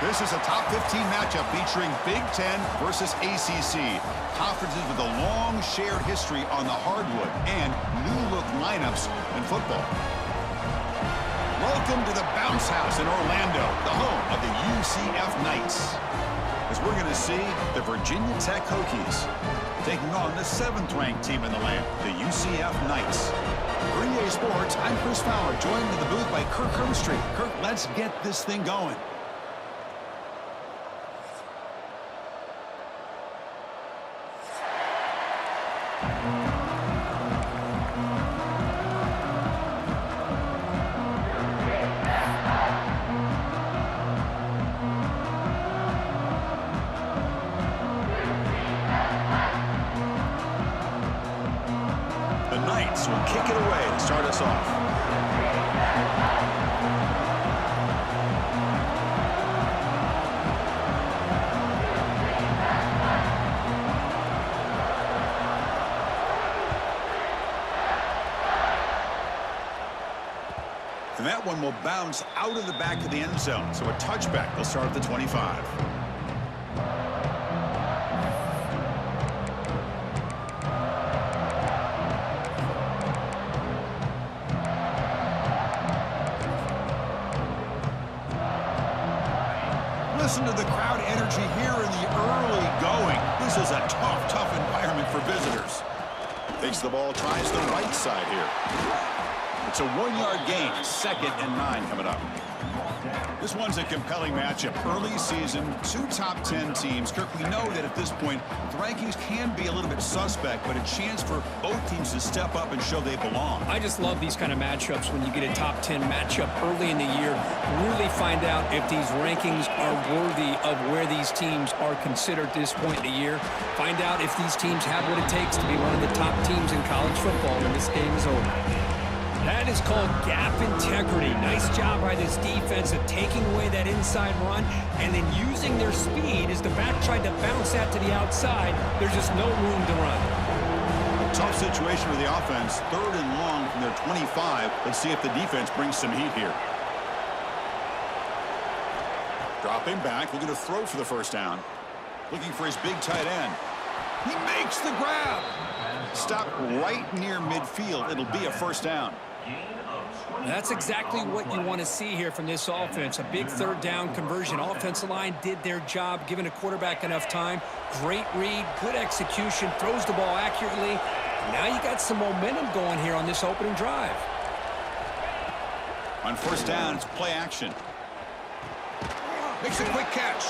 This is a top 15 matchup featuring Big Ten versus ACC. Conferences with a long shared history on the hardwood and new-look lineups in football. Welcome to the Bounce House in Orlando, the home of the UCF Knights. As we're going to see the Virginia Tech Hokies taking on the 7th-ranked team in the land, the UCF Knights. For EA Sports, I'm Chris Fowler, joined in the booth by Kirk Herbstreit. Kirk, let's get this thing going. Will kick it away to start us off. And that one will bounce out of the back of the end zone. So a touchback will start at the 25. Listen to the crowd energy here in the early going. This is a tough environment for visitors. Takes the ball, tries the right side here. It's a 1-yard gain, 2nd and 9 coming up. This one's a compelling matchup. Early season, 2 top 10 teams. Kirk, we know that at this point, the rankings can be a little bit suspect, but a chance for both teams to step up and show they belong. I just love these kind of matchups when you get a top 10 matchup early in the year. Really find out if these rankings are worthy of where these teams are considered at this point in the year. Find out if these teams have what it takes to be one of the top teams in college football when this game is over. That is called gap integrity. Nice job by this defense of taking away that inside run and then using their speed as the back tried to bounce that to the outside. There's just no room to run. A tough situation for the offense. 3rd and long from their 25. Let's see if the defense brings some heat here. Dropping back, looking to throw for the first down. Looking for his big tight end. He makes the grab. Stop right near midfield. It'll be a first down. That's exactly what you want to see here from this offense. A big 3rd down conversion. Offensive line did their job, giving a quarterback enough time. Great read, good execution, throws the ball accurately. Now you got some momentum going here on this opening drive. On first down, it's play action. Makes a quick catch.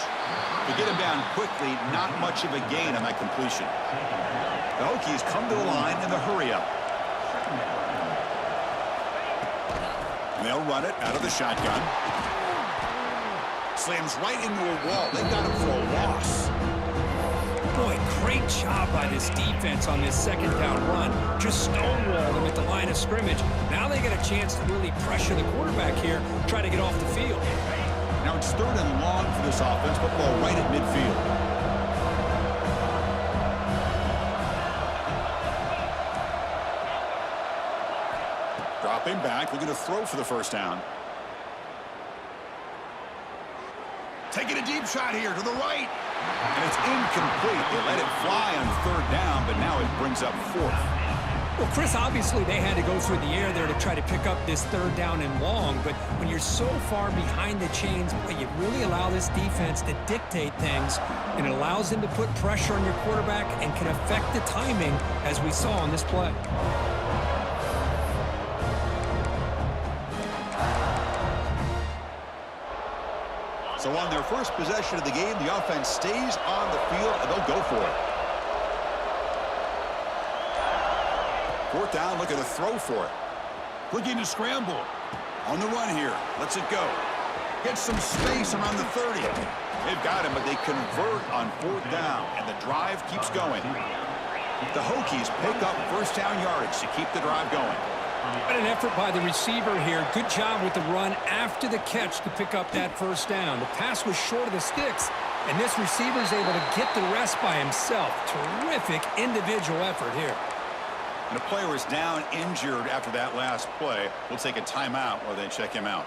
To get him down quickly, not much of a gain on that completion. The Hokies come to the line in the hurry-up. And they'll run it out of the shotgun. Slams right into a wall. They got him for a loss. Boy, great job by this defense on this 2nd down run. Just stonewalled them at the line of scrimmage. Now they get a chance to really pressure the quarterback here, try to get off the field. Now it's 3rd and long for this offense, but ball right at midfield. Dropping back, looking to throw for the first down. Taking a deep shot here to the right. And it's incomplete. They let it fly on 3rd down, but now it brings up 4th. Well, Chris, obviously they had to go through the air there to try to pick up this 3rd down and long, but when you're so far behind the chains, boy, you really allow this defense to dictate things, and it allows them to put pressure on your quarterback and can affect the timing, as we saw on this play. So on their first possession of the game, the offense stays on the field, and they'll go for it. 4th down, looking to throw for it. Looking to scramble. On the run here. Lets it go. Gets some space around the 30. They've got him, but they convert on 4th down, and the drive keeps going. The Hokies pick up first down yardage to keep the drive going. What an effort by the receiver here. Good job with the run after the catch to pick up that first down. The pass was short of the sticks, and this receiver is able to get the rest by himself. Terrific individual effort here. And a player is down injured after that last play. We'll take a timeout while they check him out.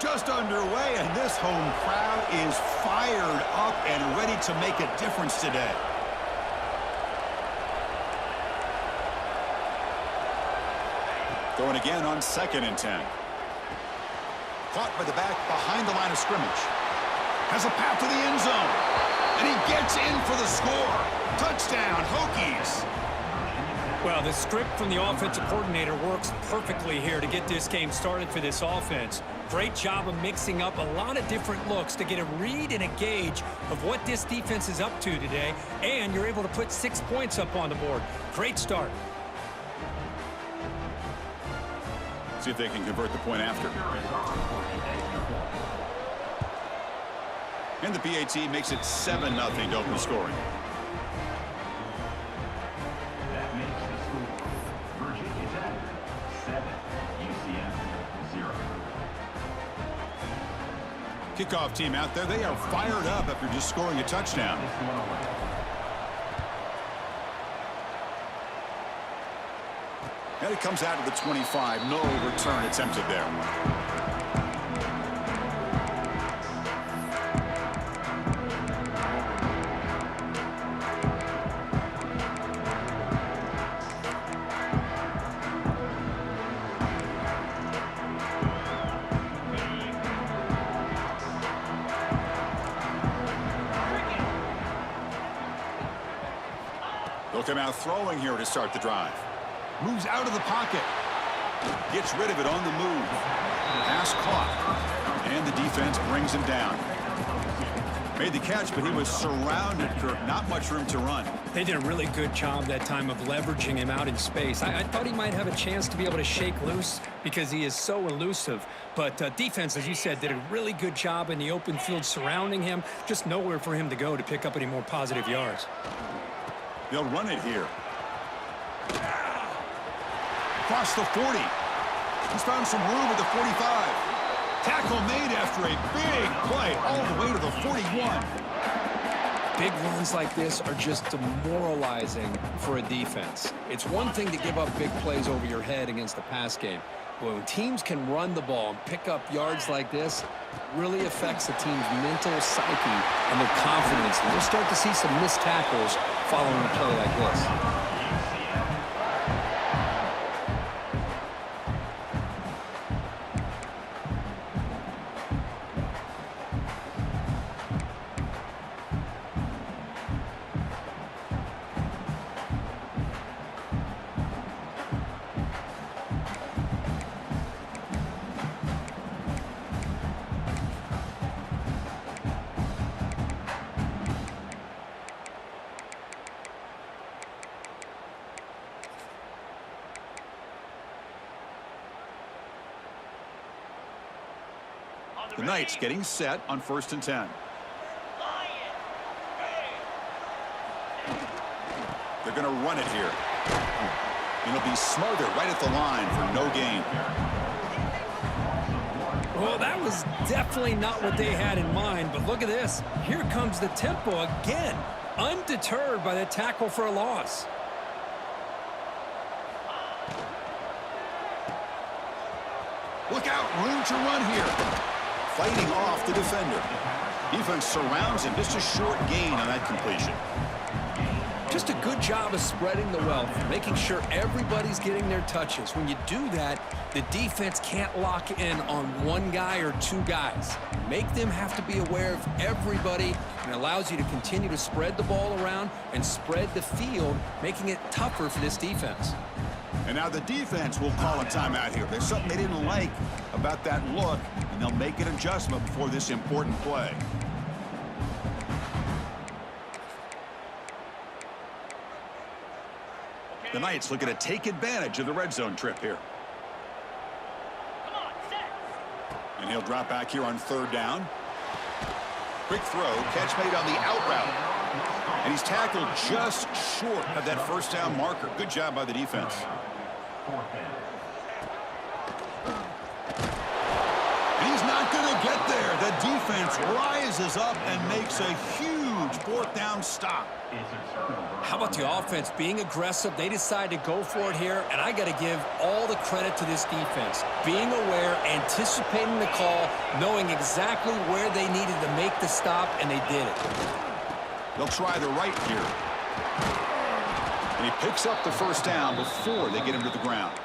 Just underway, and this home crowd is fired up and ready to make a difference today. Going again on 2nd and 10. Caught by the back behind the line of scrimmage. Has a path to the end zone. And he gets in for the score. Touchdown, Hokies. Well, the script from the offensive coordinator works perfectly here to get this game started for this offense. Great job of mixing up a lot of different looks to get a read and a gauge of what this defense is up to today, and you're able to put 6 points up on the board. Great start. See if they can convert the point after. And the PAT makes it 7-0 to open scoring. That makes the score Virginia Tech 7, UCF 0. Kickoff team out there. They are fired up after just scoring a touchdown. And it comes out of the 25. No return attempted there. They'll come out throwing here to start the drive. Moves out of the pocket. Gets rid of it on the move. Pass caught. And the defense brings him down. Made the catch, but he was surrounded, Kirk. Not much room to run. They did a really good job that time of leveraging him out in space. I thought he might have a chance to be able to shake loose because he is so elusive. But defense, as you said, did a really good job in the open field surrounding him. Just nowhere for him to go to pick up any more positive yards. They'll run it here. Across the 40. He's found some room at the 45. Tackle made after a big play all the way to the 41. Big runs like this are just demoralizing for a defense. It's one thing to give up big plays over your head against the pass game. But when teams can run the ball and pick up yards like this, really affects the team's mental psyche and their confidence. And we'll start to see some missed tackles following a play like this. The Knights getting set on 1st and 10. They're going to run it here. And it'll be smothered right at the line for no gain. Well, that was definitely not what they had in mind, but look at this. Here comes the tempo again, undeterred by the tackle for a loss. Look out, room to run here. Fighting off the defender. Defense surrounds him. Just a short gain on that completion. Just a good job of spreading the wealth, making sure everybody's getting their touches. When you do that, the defense can't lock in on one guy or two guys. Make them have to be aware of everybody, and allows you to continue to spread the ball around and spread the field, making it tougher for this defense. And now the defense will call a timeout here. There's something they didn't like about that look, and they'll make an adjustment before this important play. The Knights looking to take advantage of the red zone trip here. And he'll drop back here on 3rd down. Quick throw, catch made on the out route. And he's tackled just short of that 1st down marker. Good job by the defense. He's not going to get there. The defense rises up and makes a huge huge fourth down stop. It's a turnover. How about the offense being aggressive? They decide to go for it here, and I got to give all the credit to this defense. Being aware, anticipating the call, knowing exactly where they needed to make the stop, and they did it. They'll try the right here. And he picks up the first down before they get him to the ground.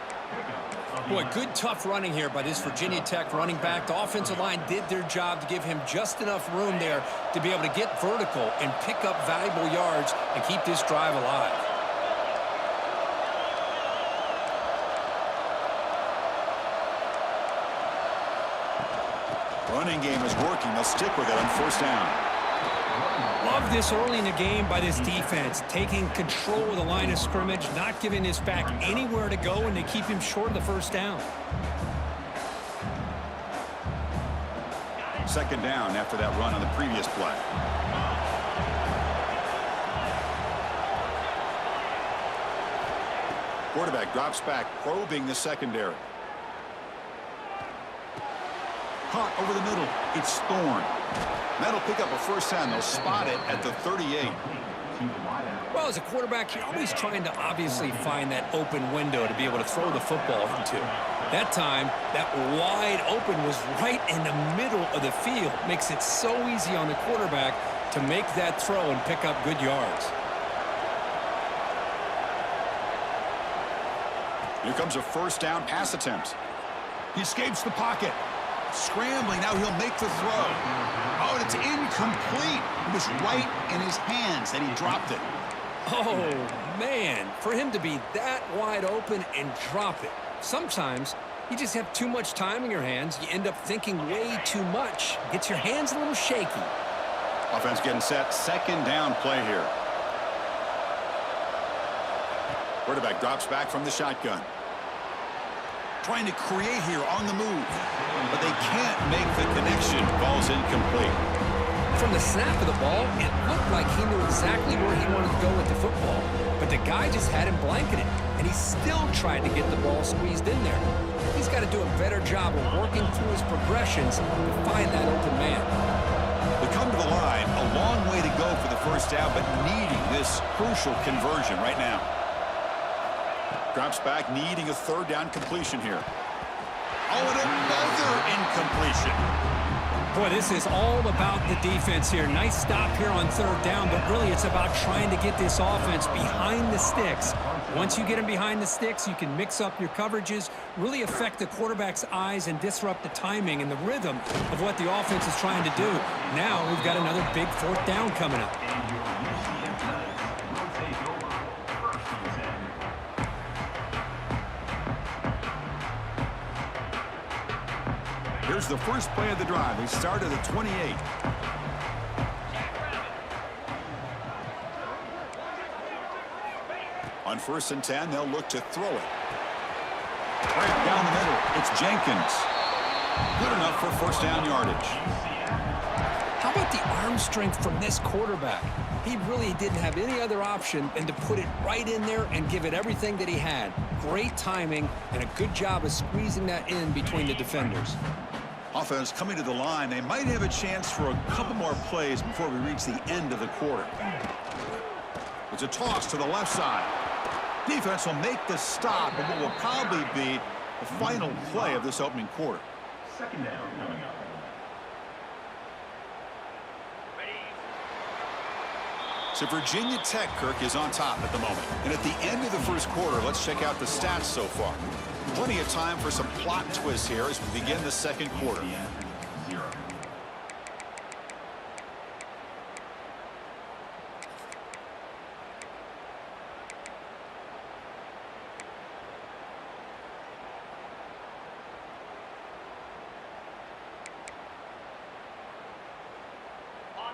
Boy, good tough running here by this Virginia Tech running back. The offensive line did their job to give him just enough room there to be able to get vertical and pick up valuable yards and keep this drive alive. Running game is working. They'll stick with it on first down. Love this early in the game by this defense, taking control of the line of scrimmage, not giving this back anywhere to go, and they keep him short of the first down. Second down after that run on the previous play. Quarterback drops back, probing the secondary. Caught over the middle. It's Thorne. That'll pick up a first down. They'll spot it at the 38. Well, as a quarterback, you're always trying to obviously find that open window to be able to throw the football into. That time, that wide open was right in the middle of the field. Makes it so easy on the quarterback to make that throw and pick up good yards. Here comes a first down pass attempt. He escapes the pocket. Scrambling, now he'll make the throw. Oh, and it's incomplete. It was right in his hands, and he dropped it. Oh, man, for him to be that wide open and drop it. Sometimes you just have too much time in your hands. You end up thinking way too much. Gets your hands a little shaky. Offense getting set. Second down play here. Quarterback drops back from the shotgun. Trying to create here on the move. But they can't make the connection. Ball's incomplete. From the snap of the ball, it looked like he knew exactly where he wanted to go with the football. But the guy just had him blanketed, and he still tried to get the ball squeezed in there. He's got to do a better job of working through his progressions to find that open man. They come to the line, a long way to go for the first down, but needing this crucial conversion right now. Drops back, needing a third down completion here. Oh, and another incompletion. Boy, this is all about the defense here. Nice stop here on third down, but really it's about trying to get this offense behind the sticks. Once you get them behind the sticks, you can mix up your coverages, really affect the quarterback's eyes and disrupt the timing and the rhythm of what the offense is trying to do. Now we've got another big fourth down coming up. Here's the first play of the drive. They start at the 28. On first and 10, they'll look to throw it. Right down the middle. It's Jenkins. Good enough for first down yardage. How about the arm strength from this quarterback? He really didn't have any other option than to put it right in there and give it everything that he had. Great timing and a good job of squeezing that in between the defenders. Offense coming to the line. They might have a chance for a couple more plays before we reach the end of the quarter. It's a toss to the left side. Defense will make the stop, and what will probably be the final play of this opening quarter. Second down coming up. So Virginia Tech, Kirk, is on top at the moment. And at the end of the first quarter, let's check out the stats so far. Plenty of time for some plot twists here as we begin the second quarter. 0.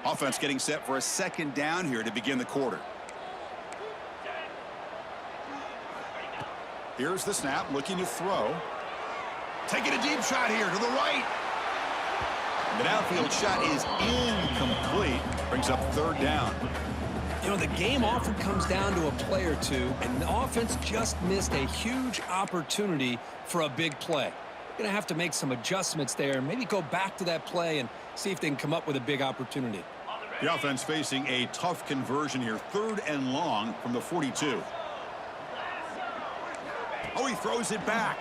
Offense getting set for a second down here to begin the quarter. Here's the snap, looking to throw. Taking a deep shot here to the right. The downfield shot is incomplete. Brings up third down. You know, the game often comes down to a play or two, and the offense just missed a huge opportunity for a big play. They're going to have to make some adjustments there and maybe go back to that play and see if they can come up with a big opportunity. The offense facing a tough conversion here. 3rd and long from the 42. Oh, he throws it back.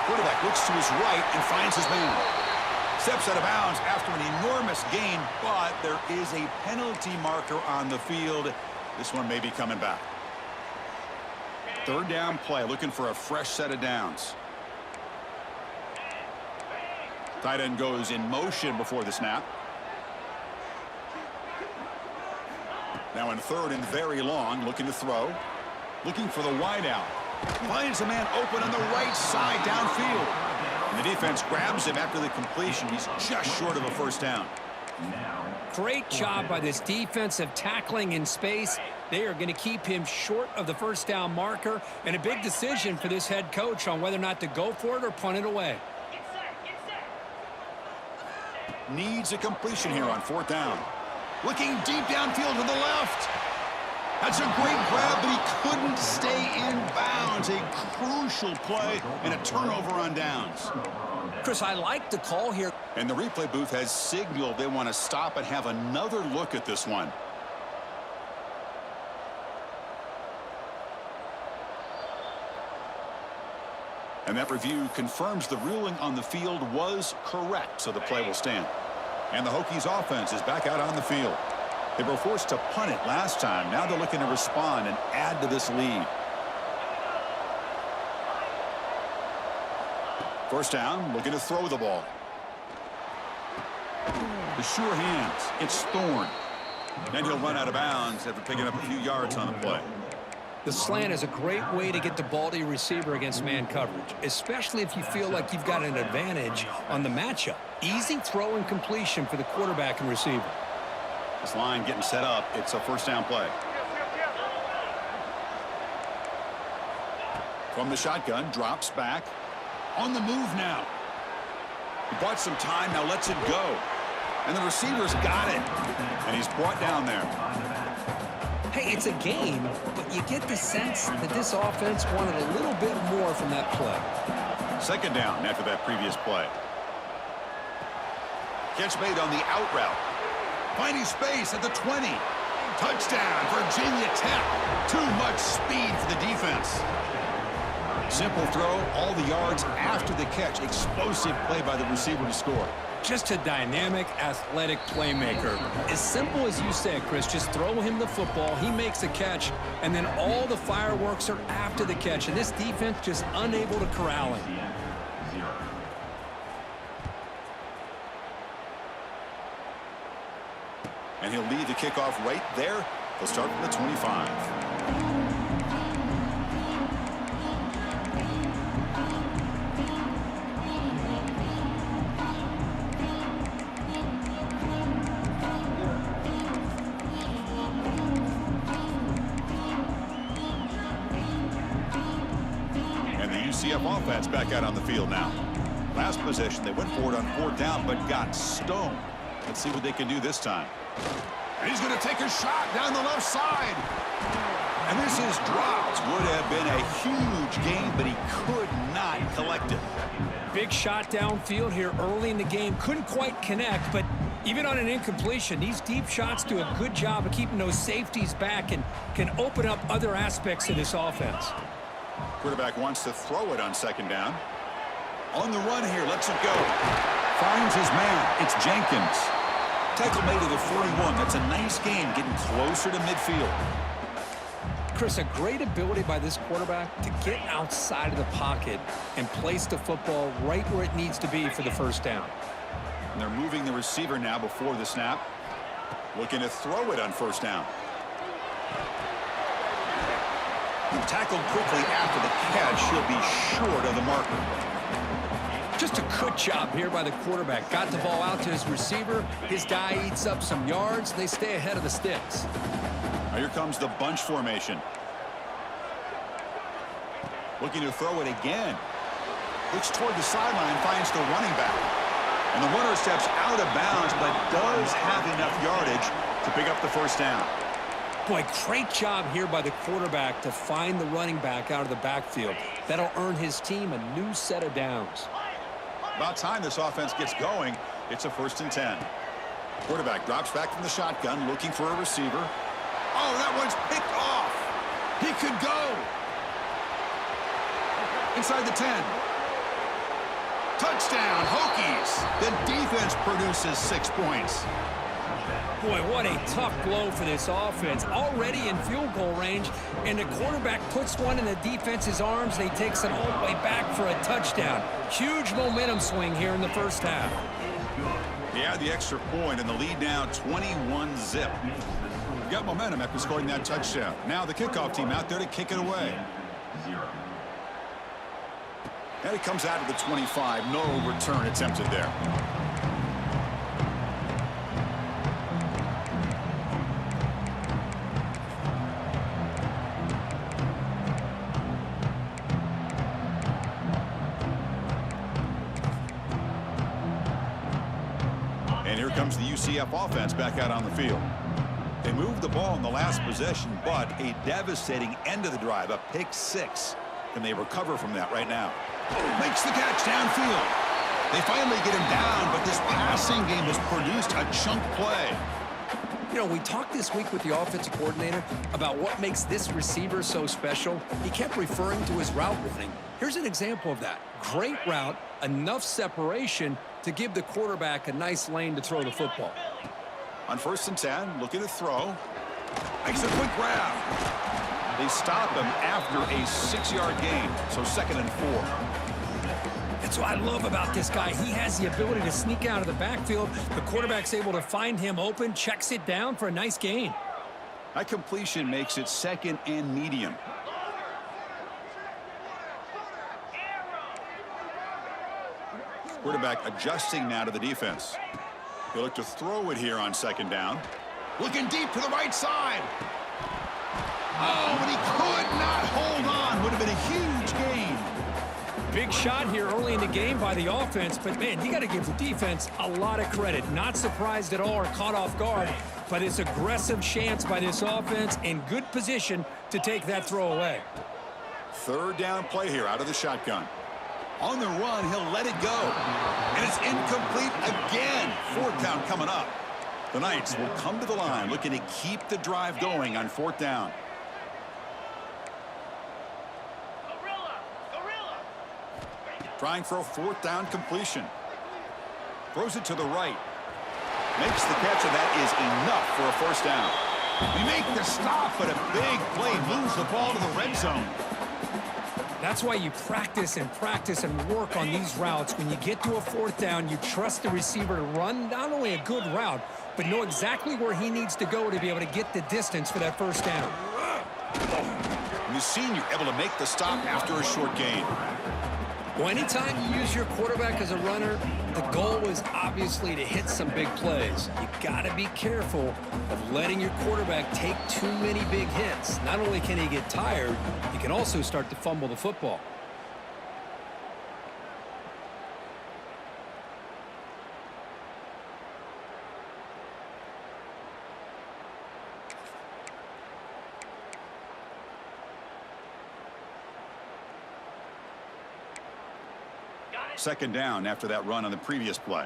Quarterback looks to his right and finds his man. Steps out of bounds after an enormous gain, but there is a penalty marker on the field. This one may be coming back. 3rd down play, looking for a fresh set of downs. Tight end goes in motion before the snap. Now in 3rd and very long, looking to throw. Looking for the wide out. Finds a man open on the right side downfield. And the defense grabs him after the completion. He's just short of a 1st down. Great job by this defensive tackling in space. They are going to keep him short of the 1st down marker, and a big decision for this head coach on whether or not to go for it or punt it away. Needs a completion here on 4th down. Looking deep downfield to the left. That's a great grab, but he couldn't stay in bounds. A crucial play and a turnover on downs. Chris, I like the call here. And the replay booth has signaled they want to stop and have another look at this one. And that review confirms the ruling on the field was correct, so the play will stand. And the Hokies offense is back out on the field. They were forced to punt it last time. Now they're looking to respond and add to this lead. 1st down, looking to throw the ball. The sure hands. It's Thorne. Then he'll run out of bounds after picking up a few yards on the play. The slant is a great way to get the ball to your receiver against man coverage, especially if you feel like you've got an advantage on the matchup. Easy throw and completion for the quarterback and receiver. This line getting set up. It's a 1st down play. From the shotgun, drops back. On the move now. He bought some time, now lets it go. And the receiver's got it. And he's brought down there. Hey, it's a game, but you get the sense that this offense wanted a little bit more from that play. 2nd down after that previous play. Catch made on the out route. Finding space at the 20. Touchdown, Virginia Tech. Too much speed for the defense. Simple throw, all the yards after the catch. Explosive play by the receiver to score. Just a dynamic, athletic playmaker. As simple as you said, Chris, just throw him the football, he makes a catch, and then all the fireworks are after the catch, and this defense just unable to corral him. And he'll lead the kickoff right there. He'll start from the 25. UCF offense back out on the field now. Last possession, they went for it on 4th down, but got stoned. Let's see what they can do this time. And he's going to take a shot down the left side. And this is dropped. Would have been a huge gain, but he could not collect it. Big shot downfield here early in the game. Couldn't quite connect, but even on an incompletion, these deep shots do a good job of keeping those safeties back and can open up other aspects of this offense. Quarterback wants to throw it on 2nd down. On the run here, lets it go. Finds his man. It's Jenkins. Tackle made at the 41. That's a nice gain, getting closer to midfield. Chris, a great ability by this quarterback to get outside of the pocket and place the football right where it needs to be for the 1st down. And they're moving the receiver now before the snap. Looking to throw it on 1st down. Tackled quickly after the catch. He'll be short of the marker. Just a good job here by the quarterback. Got the ball out to his receiver. His guy eats up some yards. They stay ahead of the sticks. Now here comes the bunch formation. Looking to throw it again. Looks toward the sideline, finds the running back. And the runner steps out of bounds, but does have enough yardage to pick up the 1st down. Boy, great job here by the quarterback to find the running back out of the backfield. That'll earn his team a new set of downs. About time this offense gets going. It's a 1st and 10. Quarterback drops back from the shotgun, looking for a receiver. Oh, that one's picked off. He could go. Inside the 10. Touchdown, Hokies. The defense produces 6 points. Boy, what a tough blow for this offense. Already in field goal range, and the quarterback puts one in the defense's arms. They takes it all the way back for a touchdown. Huge momentum swing here in the first half. He had the extra point, and the lead now 21-zip. Got momentum after scoring that touchdown. Now the kickoff team out there to kick it away. And it comes out of the 25. No return attempted there. And here comes the UCF offense back out on the field. They moved the ball in the last possession, but a devastating end of the drive, a pick 6. Can they recover from that right now? Makes the catch downfield. They finally get him down, but this passing game has produced a chunk play. You know, we talked this week with the offensive coordinator about what makes this receiver so special. He kept referring to his route running. Here's an example of that. Great route, enough separation to give the quarterback a nice lane to throw the football. On 1st and 10, looking to throw. Makes a quick grab. They stop him after a 6-yard gain, so 2nd and 4. That's what I love about this guy. He has the ability to sneak out of the backfield. The quarterback's able to find him open, checks it down for a nice gain. That completion makes it 2nd and medium. Quarterback adjusting now to the defense. He'll look to throw it here on 2nd down. Looking deep to the right side. Oh, but he could not hold on. Would have been a huge gain. Big shot here early in the game by the offense, but man, you got to give the defense a lot of credit. Not surprised at all or caught off guard, but it's aggressive chance by this offense in good position to take that throw away. 3rd down play here out of the shotgun. On the run, he'll let it go. And it's incomplete again. 4th down coming up. The Knights will come to the line looking to keep the drive going on 4th down. Trying for a 4th down completion. Throws it to the right. Makes the catch, and that is enough for a 1st down. They make the stop, but a big play moves the ball to the red zone. That's why you practice and work on these routes. When you get to a 4th down, you trust the receiver to run not only a good route, but know exactly where he needs to go to be able to get the distance for that 1st down. And the senior able to make the stop after a short gain. Well, anytime you use your quarterback as a runner, the goal is obviously to hit some big plays. You got to be careful of letting your quarterback take too many big hits. Not only can he get tired, he can also start to fumble the football. Second down after that run on the previous play.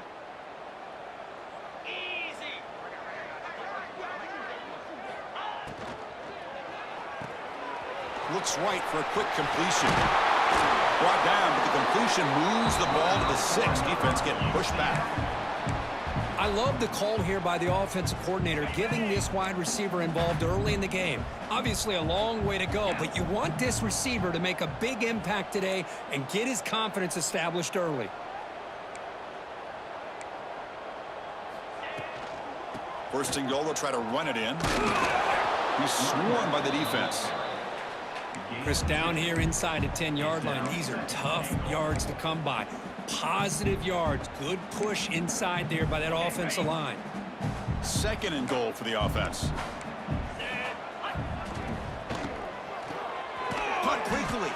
Looks right for a quick completion. Brought down, but the completion moves the ball to the 6. Defense getting pushed back. I love the call here by the offensive coordinator, getting this wide receiver involved early in the game. Obviously a long way to go, but you want this receiver to make a big impact today and get his confidence established early. First and goal, they'll try to run it in. He's swarmed by the defense. Chris, down here inside the 10-yard line, these are tough yards to come by. Positive yards, good push inside there by that offensive line. 2nd and goal for the offense. Punt quickly.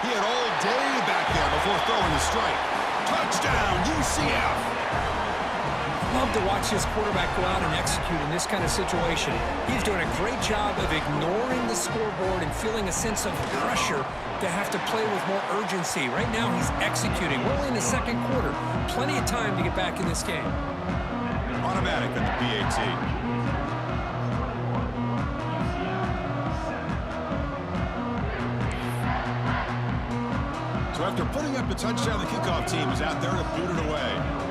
He had all day back there before throwing the strike. Touchdown, UCF. love to watch this quarterback go out and execute in this kind of situation. He's doing a great job of ignoring the scoreboard and feeling a sense of pressure to have to play with more urgency. Right now, he's executing. We're only in the second quarter. Plenty of time to get back in this game. Automatic on the PAT. So after putting up the touchdown, the kickoff team is out there to boot it away.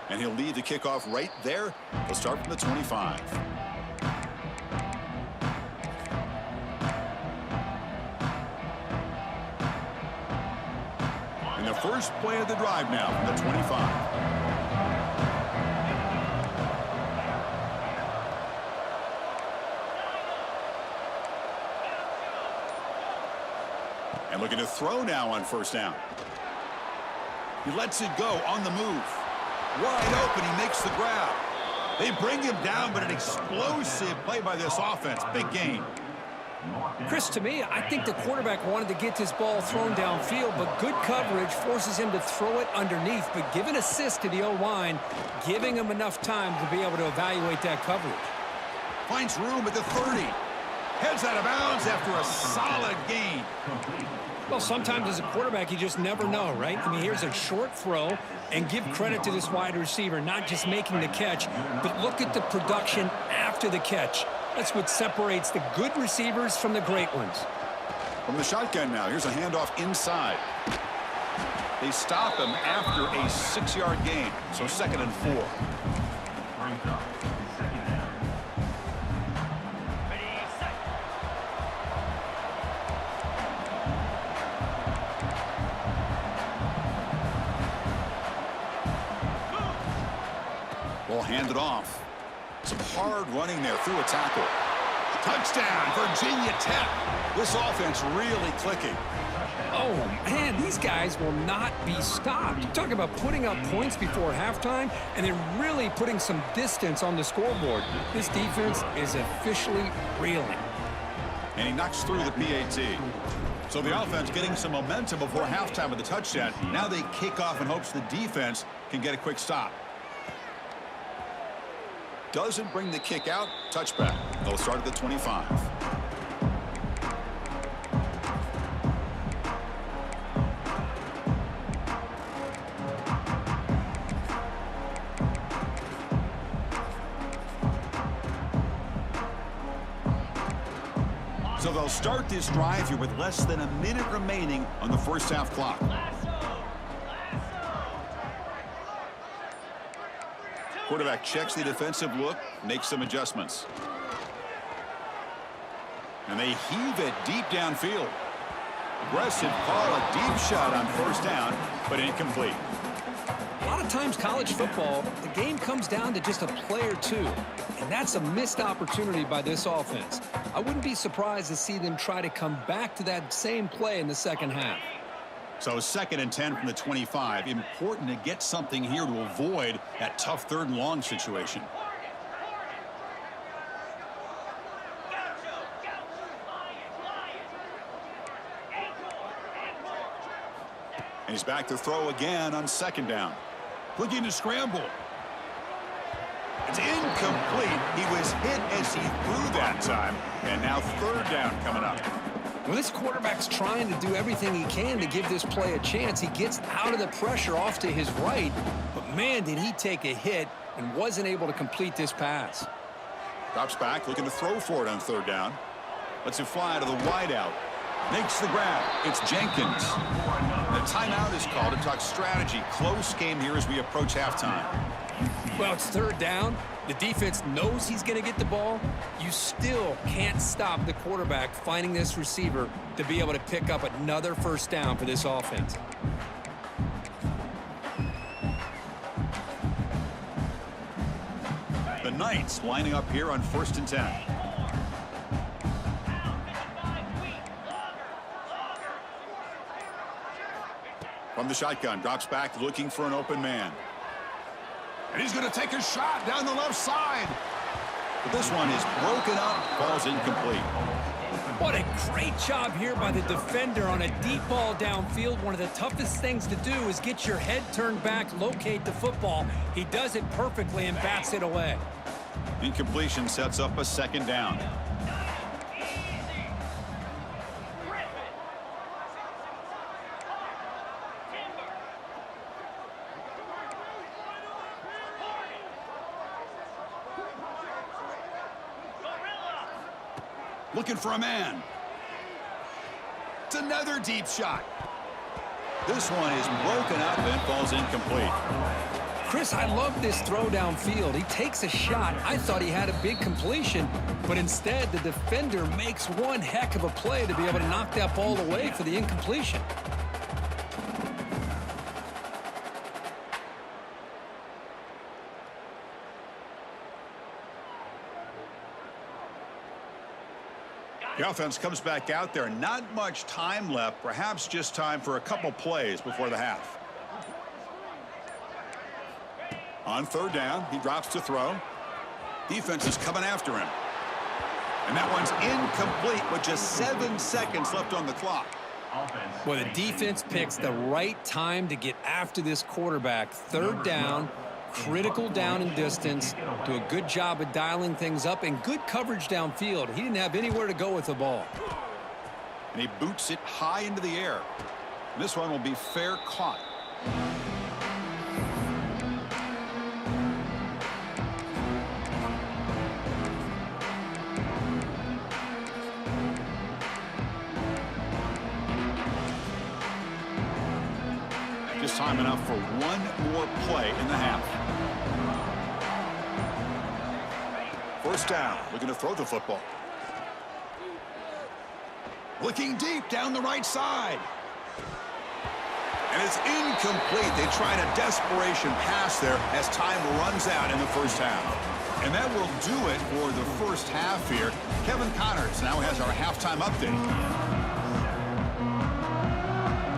And he'll lead the kickoff right there. He'll start from the 25. And the first play of the drive now from the 25. And looking to throw now on first down. He lets it go on the move. Wide open, he makes the grab. They bring him down, but an explosive play by this offense. Big gain. Chris, to me, I think the quarterback wanted to get this ball thrown downfield, but good coverage forces him to throw it underneath. But give an assist to the O-line, giving him enough time to be able to evaluate that coverage. Finds room at the 30. Heads out of bounds after a solid gain. Well, sometimes as a quarterback, you just never know, right? I mean, here's a short throw, and give credit to this wide receiver, not just making the catch, but look at the production after the catch. That's what separates the good receivers from the great ones. From the shotgun now, here's a handoff inside. They stop him after a 6-yard gain, so 2nd and 4. Brings up second down. Ball handed off. Some hard running there through a tackle. Touchdown, Virginia Tech. This offense really clicking. Oh, man, these guys will not be stopped. You talk about putting up points before halftime and then really putting some distance on the scoreboard. This defense is officially reeling. And he knocks through the PAT. So the offense getting some momentum before halftime with the touchdown. Now they kick off in hopes the defense can get a quick stop. Doesn't bring the kick out. Touchback. They'll start at the 25. So they'll start this drive here with less than a minute remaining on the first half clock. Quarterback checks the defensive look, makes some adjustments. And they heave it deep downfield. Aggressive call, a deep shot on first down, but incomplete. A lot of times college football, the game comes down to just a play or two, and that's a missed opportunity by this offense. I wouldn't be surprised to see them try to come back to that same play in the second half. So 2nd and 10 from the 25. Important to get something here to avoid that tough 3rd and long situation. And he's back to throw again on 2nd down. Looking to scramble. It's incomplete. He was hit as he threw that time. And now 3rd down coming up. Well, this quarterback's trying to do everything he can to give this play a chance. He gets out of the pressure off to his right, but man, did he take a hit and wasn't able to complete this pass. Drops back, looking to throw for it on 3rd down. Lets it fly to the wideout. Makes the grab. It's Jenkins. The timeout is called to talk strategy. Close game here as we approach halftime. Well, it's 3rd down. The defense knows he's going to get the ball. You still can't stop the quarterback finding this receiver to be able to pick up another first down for this offense. The Knights lining up here on 1st and 10. From the shotgun, drops back looking for an open man. And he's going to take a shot down the left side. But this one is broken up, falls incomplete. What a great job here by the defender on a deep ball downfield. One of the toughest things to do is get your head turned back, locate the football. He does it perfectly and bats it away. Incompletion sets up a second down. Looking for a man. It's another deep shot. This one is broken up and falls incomplete. Chris, I love this throw downfield. He takes a shot. I thought he had a big completion, but instead the defender makes one heck of a play to be able to knock that ball away for the incompletion. The offense comes back out there. Not much time left. Perhaps just time for a couple plays before the half. On third down, he drops to throw. Defense is coming after him. And that one's incomplete with just 7 seconds left on the clock. Well, the defense picks the right time to get after this quarterback. Third down, critical down and distance. Do a good job of dialing things up and good coverage downfield. He didn't have anywhere to go with the ball. And he boots it high into the air. This one will be fair caught. Just time enough for one more play in the half. First down, looking to throw the football. Looking deep down the right side. And it's incomplete. They tried a desperation pass there as time runs out in the first half. And that will do it for the first half here. Kevin Connors now has our halftime update.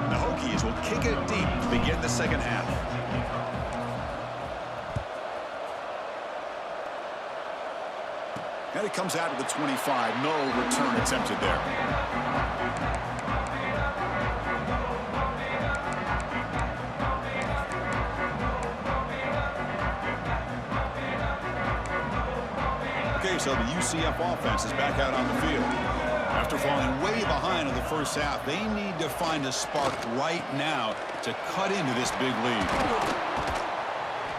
The Hokies will kick it deep to begin the second half. And it comes out of the 25. No return attempted there. Okay, so the UCF offense is back out on the field. After falling way behind in the first half, they need to find a spark right now to cut into this big lead.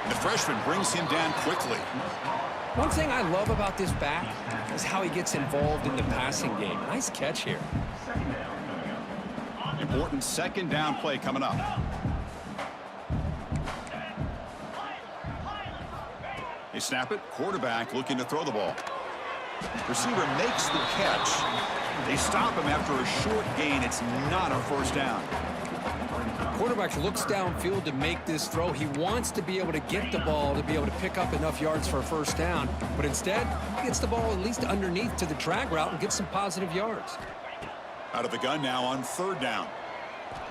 And the freshman brings him down quickly. One thing I love about this back is how he gets involved in the passing game. Nice catch here. Important second down play coming up. They snap it. Quarterback looking to throw the ball. Receiver makes the catch. They stop him after a short gain. It's not a first down. Quarterback looks downfield to make this throw. He wants to be able to get the ball to be able to pick up enough yards for a first down. But instead, he gets the ball at least underneath to the drag route and gets some positive yards. Out of the gun now on third down.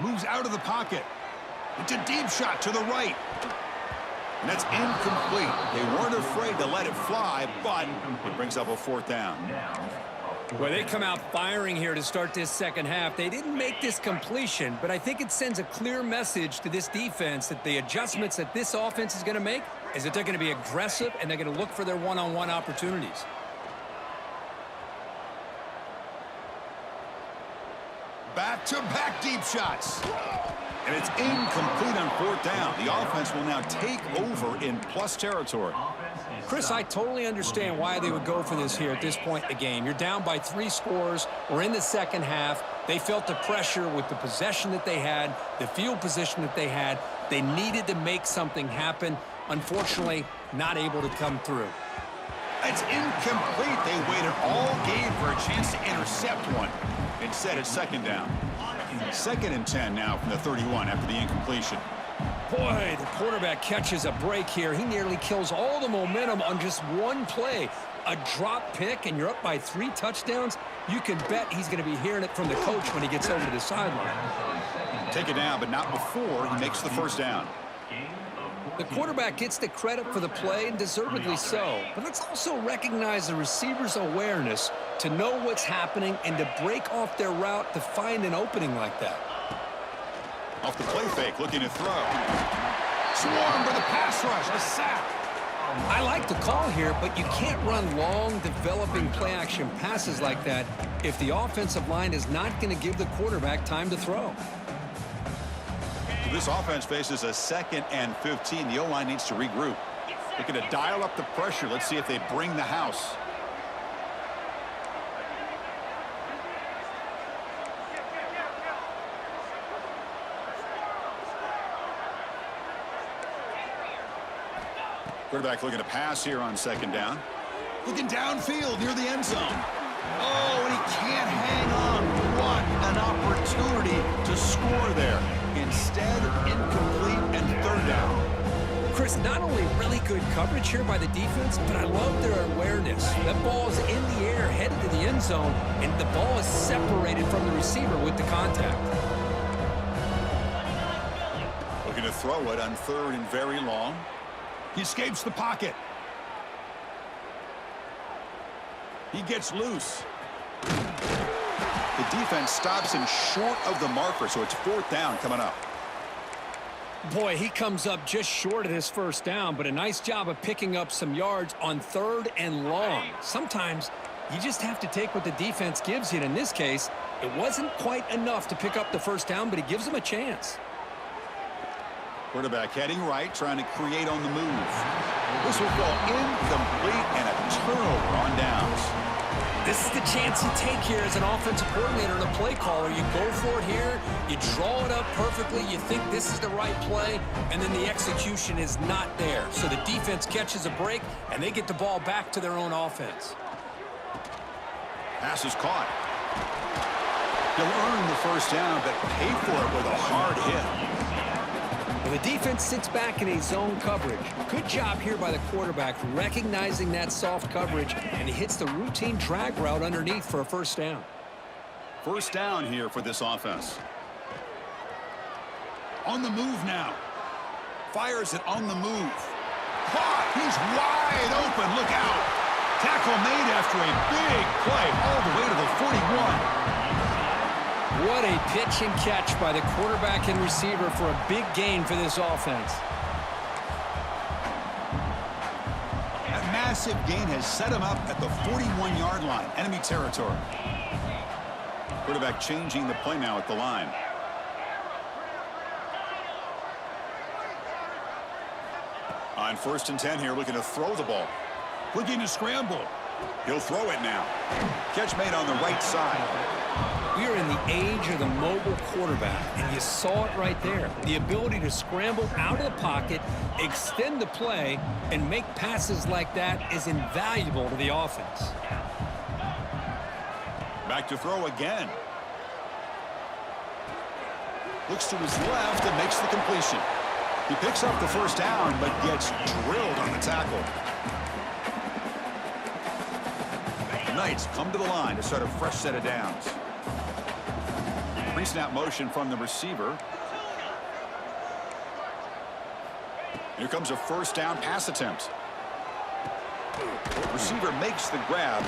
Moves out of the pocket. It's a deep shot to the right. And that's incomplete. They weren't afraid to let it fly, but it brings up a fourth down. Well, they come out firing here to start this second half. They didn't make this completion, but I think it sends a clear message to this defense that the adjustments that this offense is going to make is that they're going to be aggressive and they're going to look for their one-on-one opportunities. Back-to-back deep shots. And it's incomplete on fourth down. The offense will now take over in plus territory. Chris, I totally understand why they would go for this here at this point in the game. You're down by 3 scores. We're in the second half. They felt the pressure with the possession that they had, the field position that they had. They needed to make something happen. Unfortunately, not able to come through. It's incomplete. They waited all game for a chance to intercept one. Instead, it's second down. Second and 10 now from the 31 after the incompletion. Boy, the quarterback catches a break here. He nearly kills all the momentum on just one play. A drop pick, and you're up by 3 touchdowns. You can bet he's going to be hearing it from the coach when he gets over to the sideline. Take it down, but not before he makes the first down. The quarterback gets the credit for the play, and deservedly so. But let's also recognize the receiver's awareness to know what's happening and to break off their route to find an opening like that. Off the play fake, looking to throw. Swarmed with a pass rush, a sack. I like the call here, but you can't run long, developing play-action passes like that if the offensive line is not going to give the quarterback time to throw. This offense faces a 2nd and 15. The O-line needs to regroup. Looking to dial up the pressure. Let's see if they bring the house. Quarterback looking to pass here on 2nd down. Looking downfield near the end zone. Oh, and he can't hang on. What an opportunity to score there. Instead, incomplete and 3rd down. Chris, not only really good coverage here by the defense, but I love their awareness. That ball is in the air, headed to the end zone, and the ball is separated from the receiver with the contact. Looking to throw it on 3rd and very long. He escapes the pocket. He gets loose. The defense stops him short of the marker, so it's 4th down coming up. Boy, he comes up just short of his 1st down, but a nice job of picking up some yards on 3rd and long. Sometimes you just have to take what the defense gives you, and in this case, it wasn't quite enough to pick up the 1st down, but he gives them a chance. Quarterback heading right, trying to create on the move. This will go incomplete and a turnover on downs. This is the chance you take here as an offensive coordinator and a play caller. You go for it here, you draw it up perfectly, you think this is the right play, and then the execution is not there. So the defense catches a break, and they get the ball back to their own offense. Pass is caught. He'll earn the 1st down, but pay for it with a hard hit. The defense sits back in a zone coverage. Good job here by the quarterback recognizing that soft coverage, and he hits the routine drag route underneath for a 1st down. 1st down here for this offense. On the move now. Fires it on the move. Caught. He's wide open. Look out. Tackle made after a big play all the way to the 41. What a pitch and catch by the quarterback and receiver for a big gain for this offense. That massive gain has set him up at the 41-yard line, enemy territory. Quarterback changing the play now at the line. On 1st and 10 here, looking to throw the ball. Looking to scramble. He'll throw it now. Catch made on the right side. We are in the age of the mobile quarterback, and you saw it right there. The ability to scramble out of the pocket, extend the play, and make passes like that is invaluable to the offense. Back to throw again. Looks to his left and makes the completion. He picks up the 1st down, but gets drilled on the tackle. The Knights come to the line to start a fresh set of downs. Pre-snap motion from the receiver. Here comes a 1st down pass attempt. Receiver makes the grab.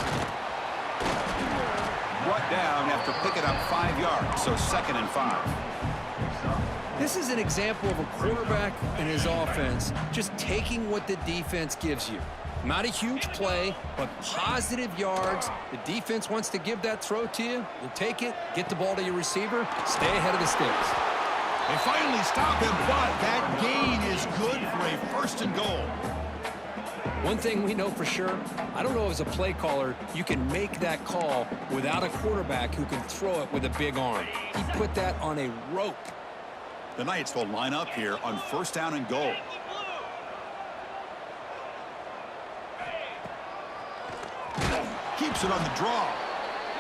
Brought down after picking up 5 yards, so 2nd and 5. This is an example of a quarterback and his offense just taking what the defense gives you. Not a huge play, but positive yards. The defense wants to give that throw to you. You take it, get the ball to your receiver, stay ahead of the sticks. They finally stop him, but that gain is good for a 1st and goal. One thing we know for sure, I don't know as a play caller, you can make that call without a quarterback who can throw it with a big arm. He put that on a rope. The Knights will line up here on 1st down and goal. Keeps it on the draw.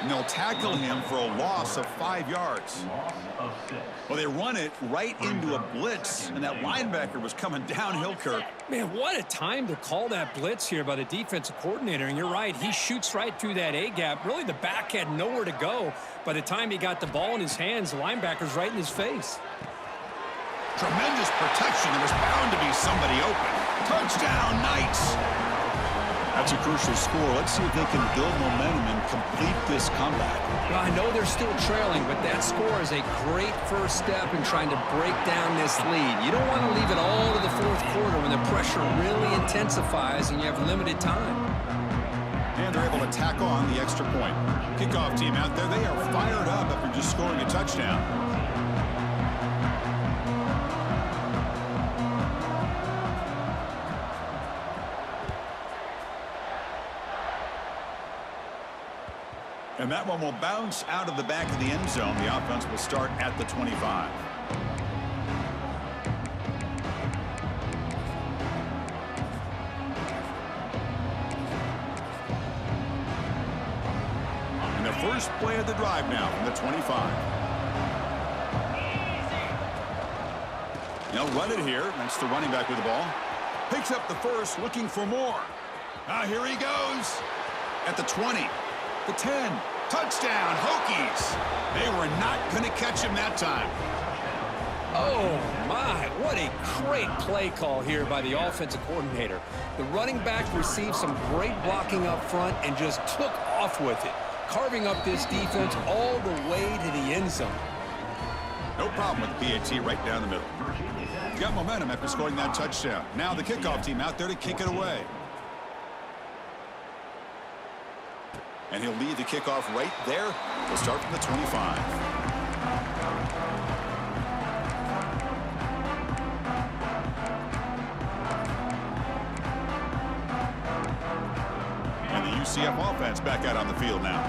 And they'll tackle him for a loss of 5 yards. Loss of 6. Well, they run it right into a blitz, and that linebacker was coming downhill, Kirk. Man, what a time to call that blitz here by the defensive coordinator. And you're right, he shoots right through that A-gap. Really, the back had nowhere to go. By the time he got the ball in his hands, the linebacker's right in his face. Tremendous protection. There was bound to be somebody open. Touchdown, Knights. That's a crucial score. Let's see if they can build momentum and complete this comeback. Well, I know they're still trailing, but that score is a great first step in trying to break down this lead. You don't want to leave it all to the fourth quarter when the pressure really intensifies and you have limited time. And they're able to tack on the extra point. Kickoff team out there, they are fired up after just scoring a touchdown. And that one will bounce out of the back of the end zone. The offense will start at the 25. And the first play of the drive now from the 25. They'll run it here. That's the running back with the ball. Picks up the first, looking for more. Here he goes. At the 20. The 10. Touchdown, Hokies. They were not going to catch him that time. Oh, my. What a great play call here by the offensive coordinator. The running back received some great blocking up front and just took off with it, carving up this defense all the way to the end zone. No problem with the PAT right down the middle. Got momentum after scoring that touchdown. Now the kickoff team out there to kick it away. And he'll lead the kickoff right there. We'll start from the 25. And the UCF offense back out on the field now.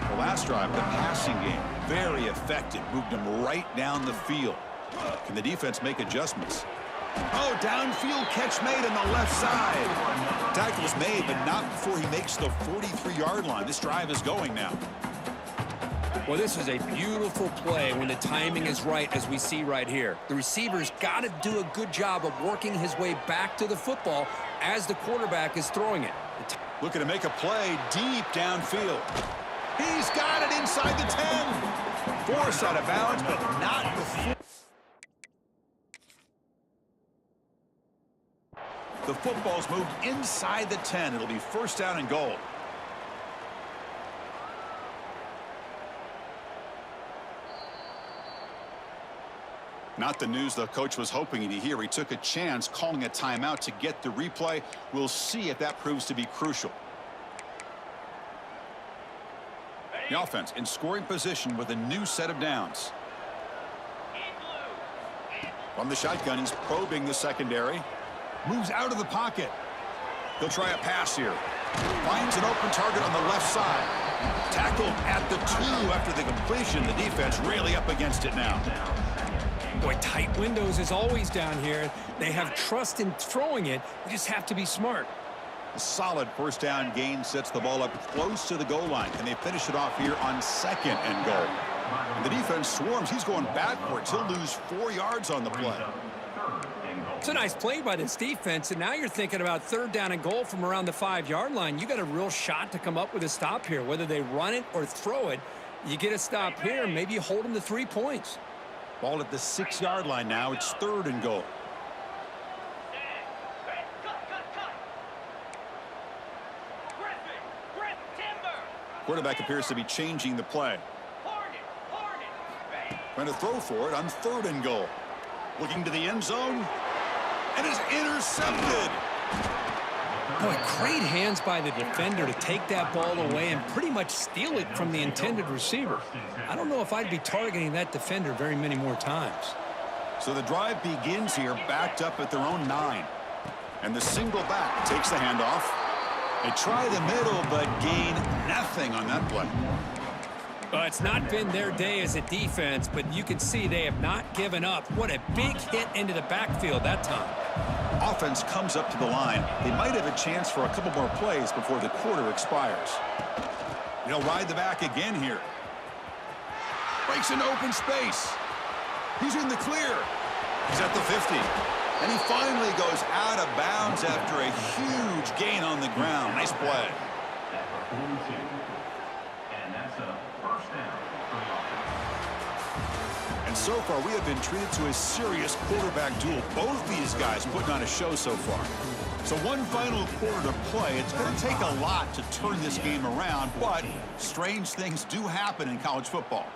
The last drive, the passing game, very effective. Moved him right down the field. Can the defense make adjustments? Oh, downfield catch made on the left side. Tackle was made, but not before he makes the 43-yard line. This drive is going now. Well, this is a beautiful play when the timing is right, as we see right here. The receiver's got to do a good job of working his way back to the football as the quarterback is throwing it. Looking to make a play deep downfield. He's got it inside the 10. Forced out of bounds, but not before. The football's moved inside the 10. It'll be first down and goal. Not the news the coach was hoping to hear. He took a chance calling a timeout to get the replay. We'll see if that proves to be crucial. The offense in scoring position with a new set of downs. From the shotgun, he's probing the secondary. Moves out of the pocket. He'll try a pass here. Finds an open target on the left side. Tackled at the 2 after the completion. The defense really up against it now. Boy, tight windows is always down here. They have trust in throwing it. They just have to be smart. A solid first down gain sets the ball up close to the goal line. Can they finish it off here on second and goal? And the defense swarms. He's going backwards. He'll lose 4 yards on the play. It's a nice play by this defense, and now you're thinking about third down and goal from around the 5-yard line. You got a real shot to come up with a stop here. Whether they run it or throw it, you get a stop here, maybe you hold them to 3 points. Ball at the 6-yard line now. It's third and goal. Quarterback appears to be changing the play. Trying to throw for it on third and goal. Looking to the end zone. And is intercepted. Boy, great hands by the defender to take that ball away and pretty much steal it from the intended receiver. I don't know if I'd be targeting that defender very many more times. So the drive begins here, backed up at their own 9. And the single back takes the handoff. They try the middle, but gain nothing on that play. Well, it's not been their day as a defense, but you can see they have not given up. What a big hit into the backfield that time. Offense comes up to the line. They might have a chance for a couple more plays before the quarter expires. They'll ride the back again here. Breaks into open space. He's in the clear. He's at the 50. And he finally goes out of bounds after a huge gain on the ground. Nice play. And And so far, we have been treated to a serious quarterback duel. Both these guys putting on a show so far. So one final quarter to play. It's going to take a lot to turn this game around, but strange things do happen in college football.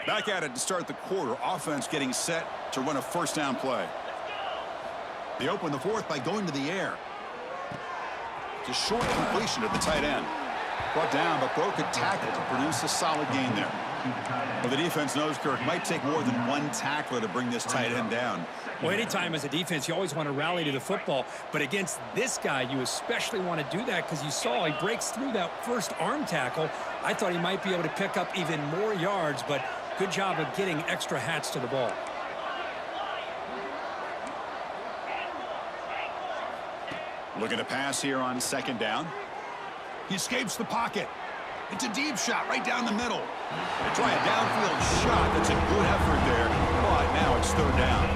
Back at it to start the quarter. Offense getting set to run a first down play. They open the fourth by going to the air. It's a short completion to the tight end. Brought down, but broke a tackle to produce a solid gain there. Well, the defense knows, Kirk, might take more than one tackler to bring this tight end down. Well, anytime as a defense, you always want to rally to the football. But against this guy, you especially want to do that because you saw he breaks through that first arm tackle. I thought he might be able to pick up even more yards, but good job of getting extra hats to the ball. Looking to pass here on second down. He escapes the pocket. It's a deep shot right down the middle. They try a downfield shot. That's a good effort there, but now it's third down.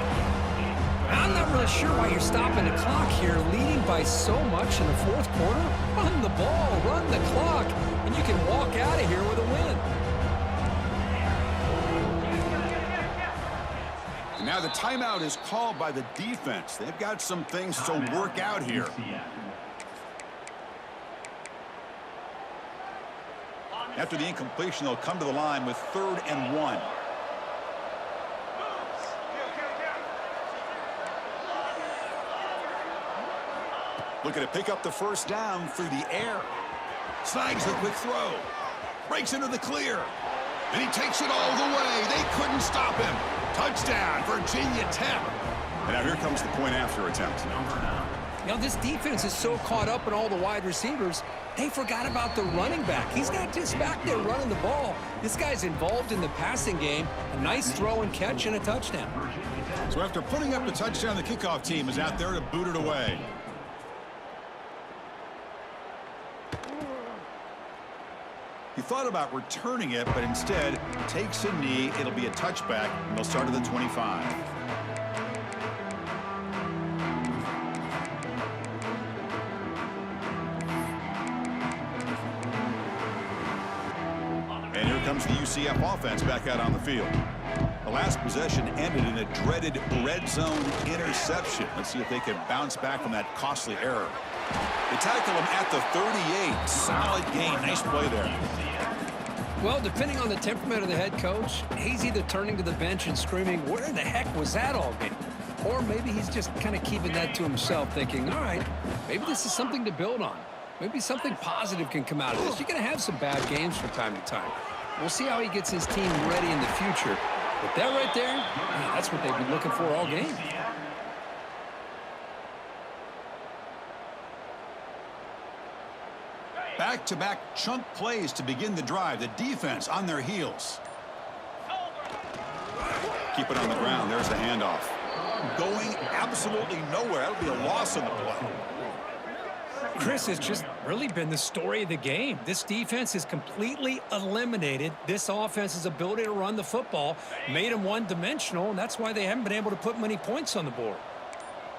I'm not really sure why you're stopping the clock here, leading by so much in the fourth quarter. Run the ball, run the clock, and you can walk out of here with a win. And now the timeout is called by the defense. They've got some things to work out here. After the incompletion, they'll come to the line with 3rd and 1. Looking to pick up the first down through the air. Snags the quick throw. Breaks into the clear. And he takes it all the way. They couldn't stop him. Touchdown, Virginia Tech. And now here comes the point after attempt. You know, this defense is so caught up in all the wide receivers, they forgot about the running back. He's not just back there running the ball. This guy's involved in the passing game. A nice throw and catch and a touchdown. So after putting up the touchdown, the kickoff team is out there to boot it away. He thought about returning it, but instead takes a knee. It'll be a touchback, and they'll start at the 25. And here comes the UCF offense back out on the field. The last possession ended in a dreaded red zone interception. Let's see if they can bounce back from that costly error. They tackle him at the 38. Solid gain. Nice play there. Well, depending on the temperament of the head coach, he's either turning to the bench and screaming, where the heck was that all game? Or maybe he's just kind of keeping that to himself, thinking, all right, maybe this is something to build on. Maybe something positive can come out of this. You're going to have some bad games from time to time. We'll see how he gets his team ready in the future. But that right there, man, that's what they've been looking for all game. Back-to-back chunk plays to begin the drive. The defense on their heels. Keep it on the ground. There's the handoff. Going absolutely nowhere. That'll be a loss on the play. Chris, has just really been the story of the game. This defense has completely eliminated this offense's ability to run the football, made them one-dimensional, and that's why they haven't been able to put many points on the board.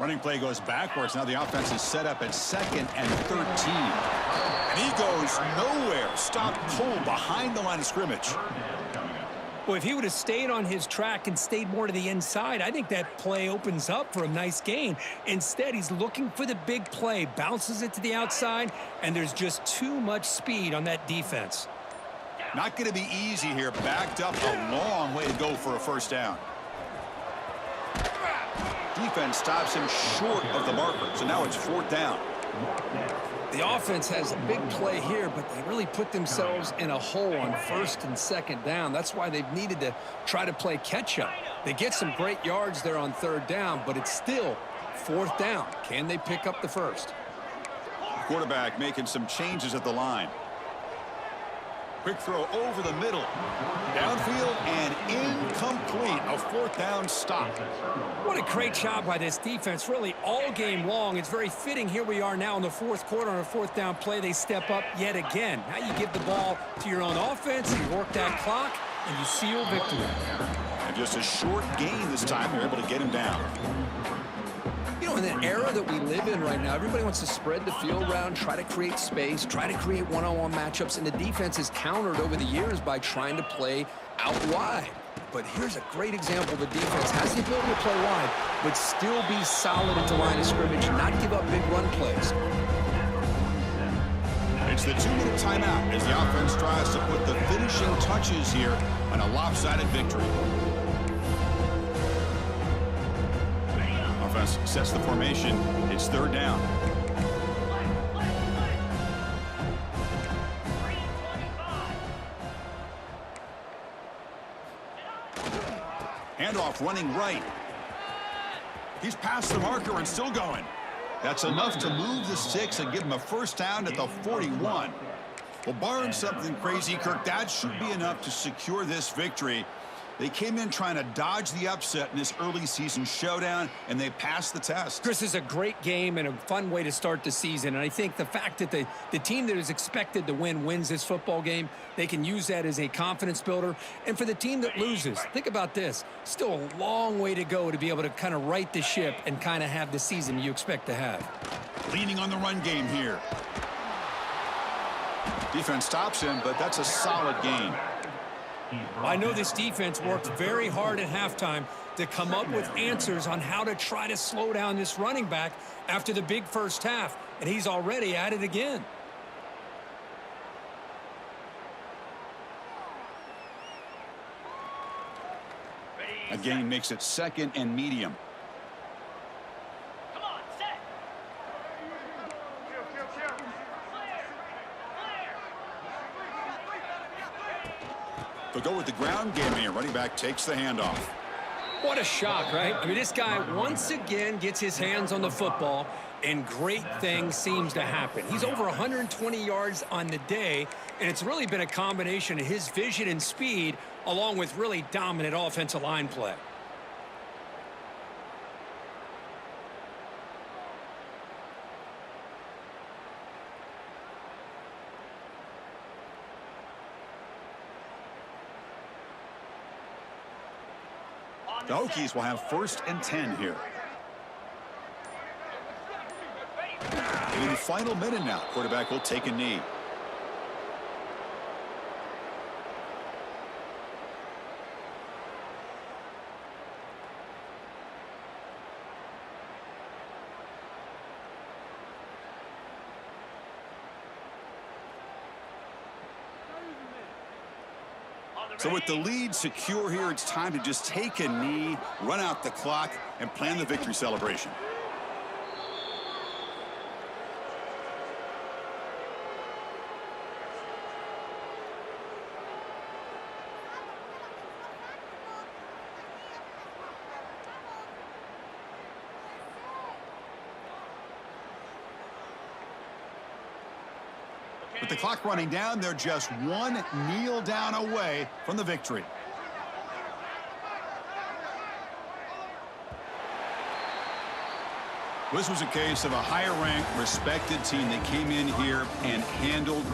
Running play goes backwards. Now the offense is set up at 2nd and 13. And he goes nowhere. Stopped cold behind the line of scrimmage. Well, if he would have stayed on his track and stayed more to the inside, I think that play opens up for a nice gain. Instead, he's looking for the big play, bounces it to the outside, and there's just too much speed on that defense. Not going to be easy here. Backed up a long way to go for a first down. Defense stops him short of the marker, so now it's 4th down. The offense has a big play here, but they really put themselves in a hole on 1st and 2nd down. That's why they've needed to try to play catch-up. They get some great yards there on 3rd down, but it's still 4th down. Can they pick up the first? Quarterback making some changes at the line. Quick throw over the middle. Downfield and incomplete. A fourth down stop. What a great job by this defense, really all game long. It's very fitting. Here we are now in the fourth quarter on a fourth down play. They step up yet again. Now you give the ball to your own offense, you work that clock, and you seal victory. And just a short gain this time. They're able to get him down. You know, in the era that we live in right now, everybody wants to spread the field around, try to create space, try to create one-on-one matchups, and the defense is countered over the years by trying to play out wide. But here's a great example. The defense has the ability to play wide, but still be solid at the line of scrimmage and not give up big run plays. It's the 2-minute timeout as the offense tries to put the finishing touches here on a lopsided victory. Offense sets the formation. It's third down. Handoff running right. He's past the marker and still going. That's enough to move the sticks and give him a first down at the 41. Well, barring something crazy, Kirk, that should be enough to secure this victory. They came in trying to dodge the upset in this early season showdown, and they passed the test. Chris, is a great game and a fun way to start the season. And I think the fact that the team that is expected to win wins this football game, they can use that as a confidence builder. And for the team that loses, think about this. Still a long way to go to be able to kind of right the ship and kind of have the season you expect to have. Leaning on the run game here. Defense stops him, but that's a solid gain. I know this defense worked very hard at halftime to come up with answers on how to try to slow down this running back after the big first half, and he's already at it again. A gain makes it second and medium. They'll go with the ground game here. Running back takes the handoff. What a shock, right? I mean, this guy once again gets his hands on the football, and great things seems to happen. He's over 120 yards on the day, and it's really been a combination of his vision and speed along with really dominant offensive line play. The Hokies will have 1st and 10 here. In the final minute now, quarterback will take a knee. So with the lead secure here, it's time to just take a knee, run out the clock, and plan the victory celebration. With the clock running down, they're just one kneel down away from the victory. This was a case of a higher-ranked, respected team that came in here and handled